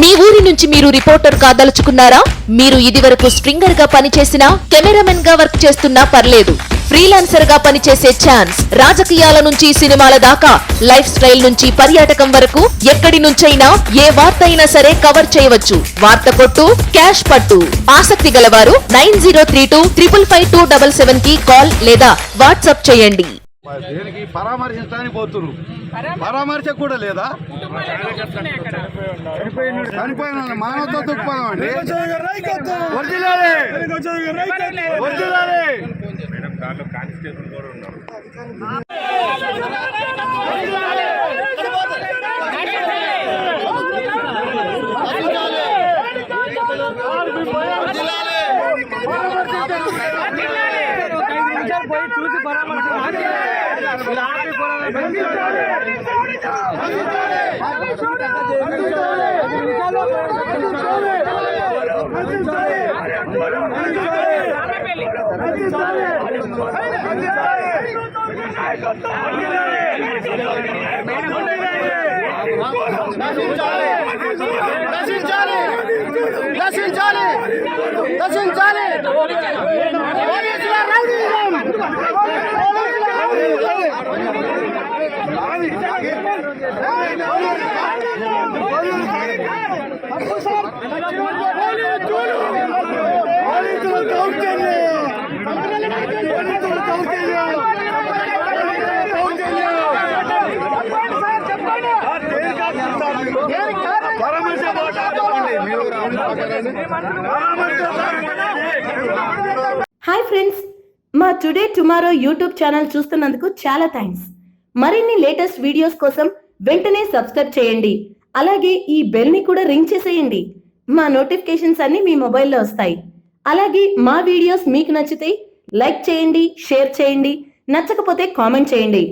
మీ ఊరి నుంచి మీరు రిపోర్టర్ కాదలుచుకున్నారా? మీరు ఇదివరకు స్ట్రింగర్ గా పనిచేసినా, కెమెరామెన్ గా వర్క్ చేస్తున్నా పర్లేదు. ఫ్రీలాన్సర్ గా పనిచేసే ఛాన్స్. రాజకీయాల నుంచి సినిమాల దాకా, లైఫ్ స్టైల్ నుంచి పర్యాటకం వరకు ఎక్కడి నుంచైనా ఏ వార్త అయినా సరే కవర్ చేయవచ్చు. వార్త కొట్టు, క్యాష్ పట్టు. ఆసక్తి గలవారు 9032555277 కి కాల్ లేదా వాట్సాప్ చేయండి. దేనికి పరామర్శించడానికి పోతున్నారు? పరామర్శ కూడా లేదా? చనిపోయిన మానవతో దృక్పథం అండి. చూసి పరామర్శ హాయ్ ఫ్రెండ్స్, మా టుడే టుమారో యూట్యూబ్ ఛానల్ చూస్తున్నందుకు చాలా థ్యాంక్స్. మరిన్ని లేటెస్ట్ వీడియోస్ కోసం వెంటనే సబ్స్క్రైబ్ చేయండి. అలాగే ఈ బెల్ ని కూడా రింగ్ చేసేయండి. మా నోటిఫికేషన్స్ అన్ని మీ మొబైల్లో వస్తాయి. అలాగే మా వీడియోస్ మీకు నచ్చితే లైక్ చేయండి, షేర్ చేయండి, నచ్చకపోతే కామెంట్ చేయండి.